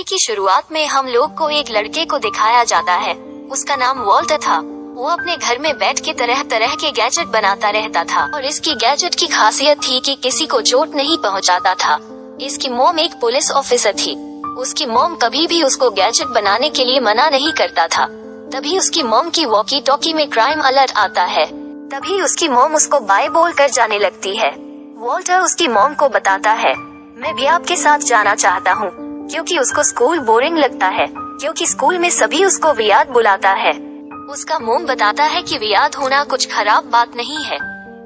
की शुरुआत में हम लोग को एक लड़के को दिखाया जाता है। उसका नाम वॉल्टर था। वो अपने घर में बैठ के तरह तरह के गैजेट बनाता रहता था और इसकी गैजेट की खासियत थी कि किसी को चोट नहीं पहुंचाता था। इसकी मॉम एक पुलिस ऑफिसर थी। उसकी मॉम कभी भी उसको गैजेट बनाने के लिए मना नहीं करता था। तभी उसकी मॉम की वॉकी टॉकी में क्राइम अलर्ट आता है। तभी उसकी मॉम उसको बाय बोल कर जाने लगती है। वॉल्टर उसकी मॉम को बताता है, मैं भी आपके साथ जाना चाहता हूँ, क्योंकि उसको स्कूल बोरिंग लगता है, क्योंकि स्कूल में सभी उसको वियाद बुलाता है। उसका मॉम बताता है कि वियाद होना कुछ खराब बात नहीं है।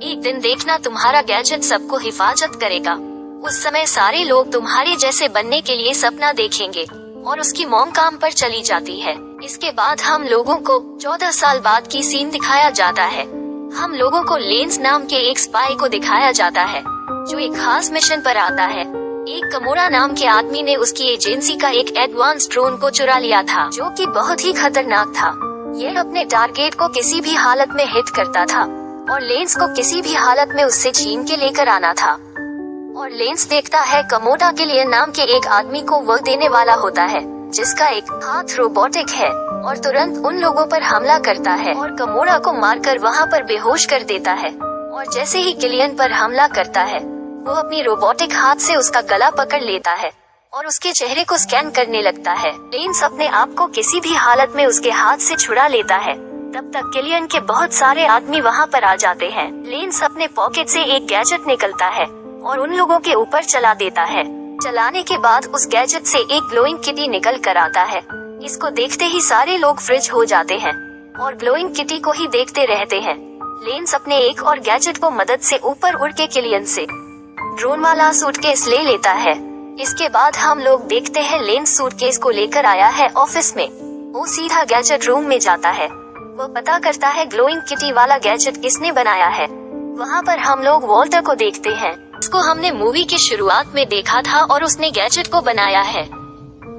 एक दिन देखना तुम्हारा गैजेट सबको हिफाजत करेगा। उस समय सारे लोग तुम्हारे जैसे बनने के लिए सपना देखेंगे। और उसकी मॉम काम पर चली जाती है। इसके बाद हम लोगों को 14 साल बाद की सीन दिखाया जाता है। हम लोगों को लेंस नाम के एक स्पाई को दिखाया जाता है जो एक खास मिशन पर आता है। एक कमोरा नाम के आदमी ने उसकी एजेंसी का एक एडवांस ड्रोन को चुरा लिया था, जो कि बहुत ही खतरनाक था। ये अपने टारगेट को किसी भी हालत में हिट करता था और लेंस को किसी भी हालत में उससे छीन के लेकर आना था। और लेंस देखता है कमोरा गिलियन नाम के एक आदमी को वह देने वाला होता है जिसका एक हाथ रोबोटिक है और तुरंत उन लोगों पर हमला करता है और कमोरा को मारकर वहां पर बेहोश कर देता है। और जैसे ही गिलियन पर हमला करता है वो अपनी रोबोटिक हाथ से उसका गला पकड़ लेता है और उसके चेहरे को स्कैन करने लगता है। लेंस अपने आप को किसी भी हालत में उसके हाथ से छुड़ा लेता है। तब तक गिलियन के बहुत सारे आदमी वहां पर आ जाते हैं। लेंस अपने पॉकेट से एक गैजेट निकलता है और उन लोगों के ऊपर चला देता है। चलाने के बाद उस गैजेट से एक ग्लोइंग किटी निकल कर आता है। इसको देखते ही सारे लोग फ्रिज हो जाते हैं और ग्लोइंग किटी को ही देखते रहते हैं। लेंस अपने एक और गैजेट को मदद से ऊपर उड़ के गिलियन से ड्रोन वाला सूटकेस ले लेता है। इसके बाद हम लोग देखते हैं लेंस सूटकेस को लेकर आया है ऑफिस में। वो सीधा गैजेट रूम में जाता है। वो पता करता है ग्लोइंग किटी वाला गैजेट किसने बनाया है। वहाँ पर हम लोग वॉल्टर को देखते हैं। इसको हमने मूवी की शुरुआत में देखा था और उसने गैजेट को बनाया है।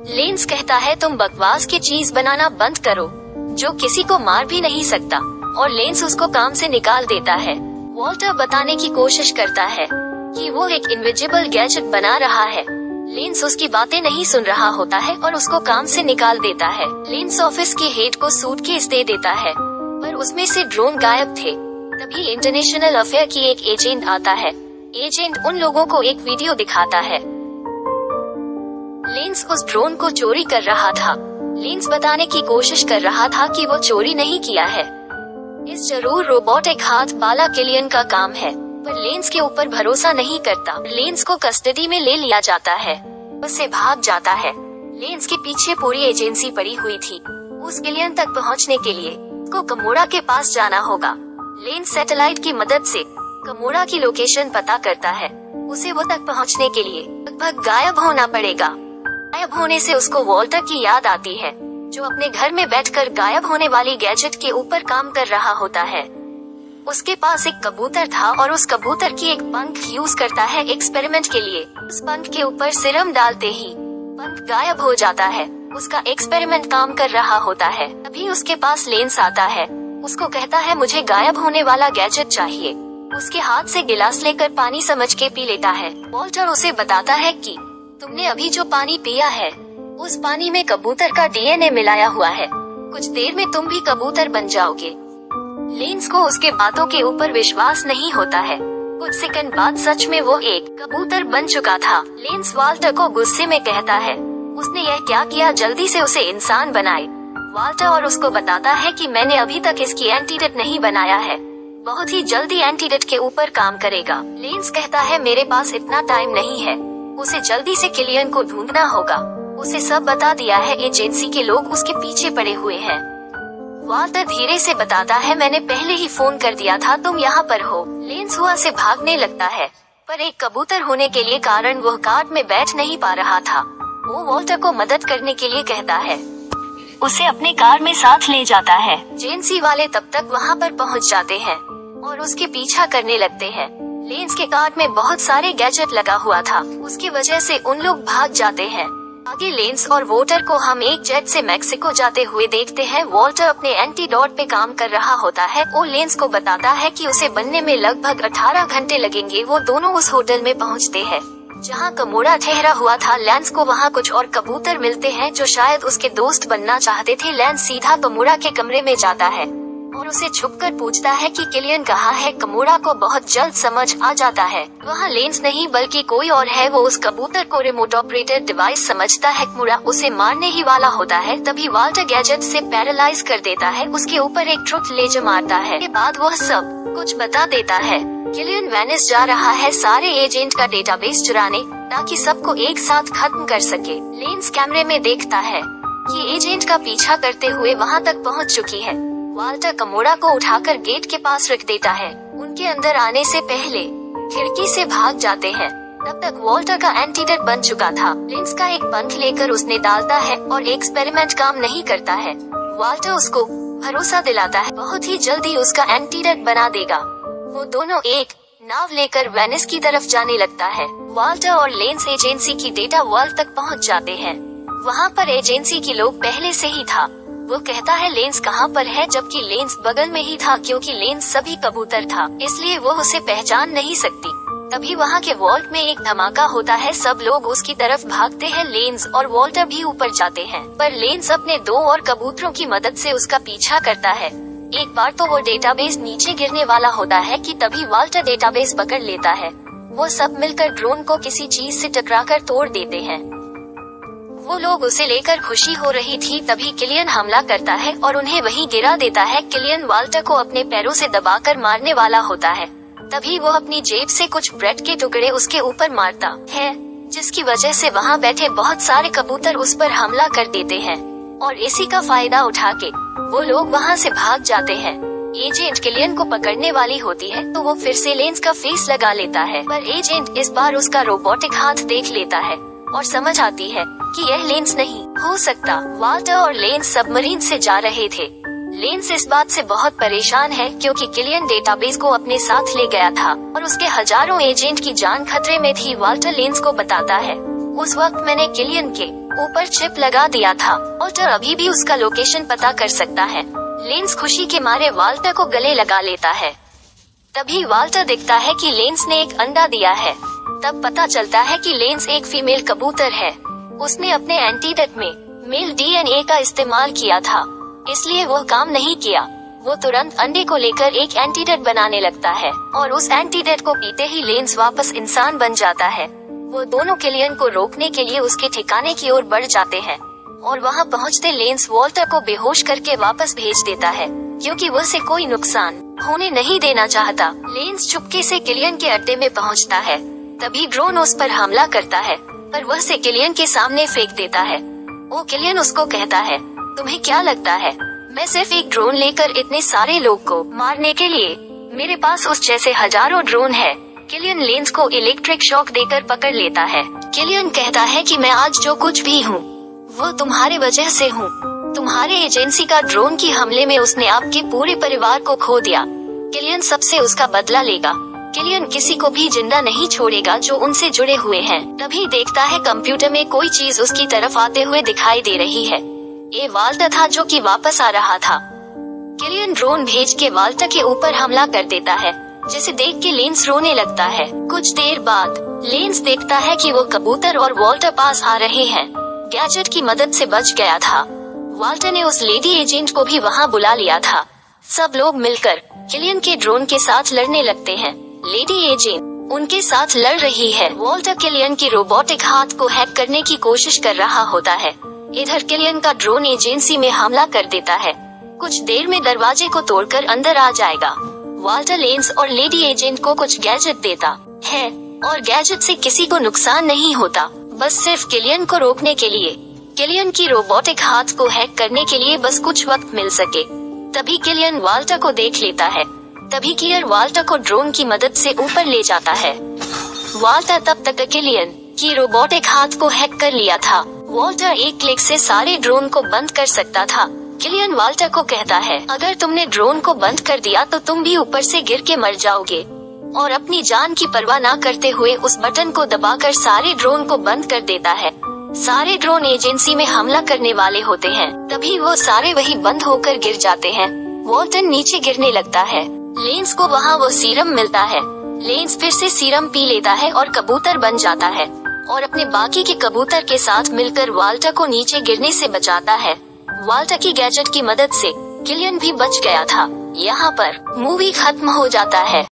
लेंस कहता है तुम बकवास की चीज बनाना बंद करो जो किसी को मार भी नहीं सकता, और लेंस उसको काम से निकाल देता है। वॉल्टर बताने की कोशिश करता है कि वो एक इनविजिबल गैजेट बना रहा है। लेंस उसकी बातें नहीं सुन रहा होता है और उसको काम से निकाल देता है। लेंस ऑफिस के हेड को सूटकेस दे देता है पर उसमें से ड्रोन गायब थे। तभी इंटरनेशनल अफेयर की एक एजेंट आता है। एजेंट उन लोगों को एक वीडियो दिखाता है। लेंस उस ड्रोन को चोरी कर रहा था। लेंस बताने की कोशिश कर रहा था कि वो चोरी नहीं किया है। इस जरूर रोबोटिक हाथ वाला गिलियन का काम है, पर लेंस के ऊपर भरोसा नहीं करता। लेंस को कस्टडी में ले लिया जाता है। उससे भाग जाता है। लेंस के पीछे पूरी एजेंसी पड़ी हुई थी। उस गिलियन तक पहुंचने के लिए उसको कमोरा के पास जाना होगा। लेंस सैटेलाइट की मदद से कमोरा की लोकेशन पता करता है। उसे वो तक पहुंचने के लिए लगभग गायब होना पड़ेगा। गायब होने से उसको वॉल्टर की याद आती है जो अपने घर में बैठकर गायब होने वाली गैजेट के ऊपर काम कर रहा होता है। उसके पास एक कबूतर था और उस कबूतर की एक पंख यूज करता है एक्सपेरिमेंट के लिए। उस पंख के ऊपर सिरम डालते ही पंख गायब हो जाता है। उसका एक्सपेरिमेंट काम कर रहा होता है। तभी उसके पास लेंस आता है। उसको कहता है मुझे गायब होने वाला गैजेट चाहिए। उसके हाथ से गिलास लेकर पानी समझ के पी लेता है। वॉल्टर उसे बताता है कि तुमने अभी जो पानी पिया है उस पानी में कबूतर का डीएनए मिलाया हुआ है। कुछ देर में तुम भी कबूतर बन जाओगे। लेंस को उसके बातों के ऊपर विश्वास नहीं होता है। कुछ सेकंड बाद सच में वो एक कबूतर बन चुका था। लेंस वॉल्टर को गुस्से में कहता है उसने यह क्या किया, जल्दी से उसे इंसान बनाए। वॉल्टर और उसको बताता है कि मैंने अभी तक इसकी एंटीडोट नहीं बनाया है, बहुत ही जल्दी एंटीडोट के ऊपर काम करेगा। लेंस कहता है मेरे पास इतना टाइम नहीं है, उसे जल्दी से गिलियन को ढूंढना होगा। उसे सब बता दिया है। एजेंसी के लोग उसके पीछे पड़े हुए हैं। वॉल्टर धीरे से बताता है मैंने पहले ही फोन कर दिया था, तुम यहाँ पर हो। लेंस हुआ से भागने लगता है पर एक कबूतर होने के लिए कारण वह कार में बैठ नहीं पा रहा था। वो वॉल्टर को मदद करने के लिए कहता है। उसे अपने कार में साथ ले जाता है। एजेंसी वाले तब तक वहाँ पर पहुँच जाते हैं और उसके पीछा करने लगते हैं। लेंस के कार में बहुत सारे गैजेट लगा हुआ था, उसकी वजह से उन लोग भाग जाते हैं। आगे लेंस और वॉल्टर को हम एक जेट से मैक्सिको जाते हुए देखते हैं। वॉल्टर अपने एंटीडोट पे काम कर रहा होता है। वो लेंस को बताता है कि उसे बनने में लगभग 18 घंटे लगेंगे। वो दोनों उस होटल में पहुंचते हैं। जहाँ कमोरा ठहरा हुआ था लैंस को वहाँ कुछ और कबूतर मिलते हैं जो शायद उसके दोस्त बनना चाहते थे। लैंस सीधा कमोरा के कमरे में जाता है और उसे छुपकर पूछता है कि किलियन कहाँ है। कमोरा को बहुत जल्द समझ आ जाता है वहाँ लेंस नहीं बल्कि कोई और है। वो उस कबूतर को रिमोट ऑपरेटेड डिवाइस समझता है। कमोरा उसे मारने ही वाला होता है, तभी वाल्टर गैजेट से पैरालाइज कर देता है। उसके ऊपर एक ट्रुथ लेजर मारता है। के बाद वह सब कुछ बता देता है। किलियन वेनिस जा रहा है सारे एजेंट का डेटाबेस चुराने ताकि सबको एक साथ खत्म कर सके। लेंस कैमरे में देखता है कि एजेंट का पीछा करते हुए वहाँ तक पहुँच चुकी है। वाल्टर कमोरा को उठाकर गेट के पास रख देता है। उनके अंदर आने से पहले खिड़की से भाग जाते हैं। तब तक वाल्टर का एंटीडोट बन चुका था। लेंस का एक पंख लेकर उसने डालता है और एक्सपेरिमेंट काम नहीं करता है। वाल्टर उसको भरोसा दिलाता है बहुत ही जल्दी उसका एंटीडोट बना देगा। वो दोनों एक नाव लेकर वेनिस की तरफ जाने लगता है। वाल्टर और लेंस एजेंसी की डेटा वर्ल्ड तक पहुंच जाते हैं। वहाँ पर एजेंसी के लोग पहले से ही था। वो कहता है लेंस कहाँ पर है, जबकि लेंस बगल में ही था क्योंकि लेंस सभी कबूतर था इसलिए वो उसे पहचान नहीं सकती। तभी वहाँ के वॉल्ट में एक धमाका होता है। सब लोग उसकी तरफ भागते हैं। लेंस और वाल्टर भी ऊपर जाते हैं पर लेंस अपने 2 और कबूतरों की मदद से उसका पीछा करता है। एक बार तो वो डेटाबेस नीचे गिरने वाला होता है कि तभी वाल्टर डेटाबेस पकड़ लेता है। वो सब मिलकर ड्रोन को किसी चीज से टकराकर तोड़ देते हैं। वो लोग उसे लेकर खुशी हो रही थी, तभी किलियन हमला करता है और उन्हें वहीं गिरा देता है। किलियन वाल्टर को अपने पैरों से दबाकर मारने वाला होता है। तभी वो अपनी जेब से कुछ ब्रेड के टुकड़े उसके ऊपर मारता है, जिसकी वजह से वहाँ बैठे बहुत सारे कबूतर उस पर हमला कर देते हैं और इसी का फायदा उठा के वो लोग वहाँ से भाग जाते हैं। एजेंट किलियन को पकड़ने वाली होती है तो वो फिर से लेंस का फेस लगा लेता है, पर एजेंट इस बार उसका रोबोटिक हाथ देख लेता है और समझ आती है कि यह लेंस नहीं हो सकता। वाल्टर और लेंस सबमरीन से जा रहे थे। लेंस इस बात से बहुत परेशान है क्योंकि किलियन डेटाबेस को अपने साथ ले गया था और उसके हजारों एजेंट की जान खतरे में थी। वाल्टर लेंस को बताता है उस वक्त मैंने किलियन के ऊपर चिप लगा दिया था। वाल्टर अभी भी उसका लोकेशन पता कर सकता है। लेंस खुशी के मारे वाल्टर को गले लगा लेता है। तभी वाल्टर दिखता है कि लेंस ने एक अंडा दिया है। तब पता चलता है कि लेंस एक फीमेल कबूतर है। उसने अपने एंटीडोट में मेल डीएनए का इस्तेमाल किया था इसलिए वो काम नहीं किया। वो तुरंत अंडे को लेकर एक एंटीडोट बनाने लगता है और उस एंटीडोट को पीते ही लेंस वापस इंसान बन जाता है। वो दोनों किलियन को रोकने के लिए उसके ठिकाने की ओर बढ़ जाते हैं और वहाँ पहुँचते लेंस वाल्टर को बेहोश करके वापस भेज देता है क्योंकि वो उसे कोई नुकसान होने नहीं देना चाहता। लेंस चुपके से किलियन के अड्डे में पहुँचता है। तभी ड्रोन उस पर हमला करता है पर वह से किलियन के सामने फेंक देता है। वो किलियन उसको कहता है तुम्हें क्या लगता है मैं सिर्फ एक ड्रोन लेकर इतने सारे लोग को मारने के लिए? मेरे पास उस जैसे हजारों ड्रोन है। किलियन लेंस को इलेक्ट्रिक शॉक देकर पकड़ लेता है। किलियन कहता है कि मैं आज जो कुछ भी हूँ वो तुम्हारे वजह से हूँ। तुम्हारे एजेंसी का ड्रोन की हमले में उसने आपके पूरे परिवार को खो दिया। किलियन सबसे उसका बदला लेगा। किलियन किसी को भी जिंदा नहीं छोड़ेगा जो उनसे जुड़े हुए हैं। तभी देखता है कंप्यूटर में कोई चीज उसकी तरफ आते हुए दिखाई दे रही है। ये वाल्टर था जो कि वापस आ रहा था। किलियन ड्रोन भेज के वाल्टर के ऊपर हमला कर देता है जिसे देख के लेंस रोने लगता है। कुछ देर बाद लेंस देखता है कि वो कबूतर और वाल्टर पास आ रहे हैं। गैजेट की मदद से बच गया था। वाल्टर ने उस लेडी एजेंट को भी वहाँ बुला लिया था। सब लोग मिलकर किलियन के ड्रोन के साथ लड़ने लगते हैं। लेडी एजेंट उनके साथ लड़ रही है। वाल्टर किलियन की रोबोटिक हाथ को हैक करने की कोशिश कर रहा होता है। इधर किलियन का ड्रोन एजेंसी में हमला कर देता है। कुछ देर में दरवाजे को तोड़कर अंदर आ जाएगा। वाल्टर लेंस और लेडी एजेंट को कुछ गैजेट देता है और गैजेट से किसी को नुकसान नहीं होता, बस सिर्फ किलियन को रोकने के लिए। किलियन की रोबोटिक हाथ को हैक करने के लिए बस कुछ वक्त मिल सके। तभी किलियन वाल्टर को देख लेता है। तभी किलियन वाल्टर को ड्रोन की मदद से ऊपर ले जाता है। वाल्टर तब तक किलियन की रोबोटिक हाथ को हैक कर लिया था। वाल्टर एक क्लिक से सारे ड्रोन को बंद कर सकता था। किलियन वाल्टर को कहता है अगर तुमने ड्रोन को बंद कर दिया तो तुम भी ऊपर से गिर के मर जाओगे, और अपनी जान की परवाह न करते हुए उस बटन को दबाकर सारे ड्रोन को बंद कर देता है। सारे ड्रोन एजेंसी में हमला करने वाले होते हैं। तभी वो सारे वही बंद होकर गिर जाते हैं। वाल्टर नीचे गिरने लगता है। लेंस को वहाँ वो सीरम मिलता है। लेंस फिर से सीरम पी लेता है और कबूतर बन जाता है और अपने बाकी के कबूतर के साथ मिलकर वाल्टर को नीचे गिरने से बचाता है। वाल्टर की गैजेट की मदद से किलियन भी बच गया था। यहाँ पर मूवी खत्म हो जाता है।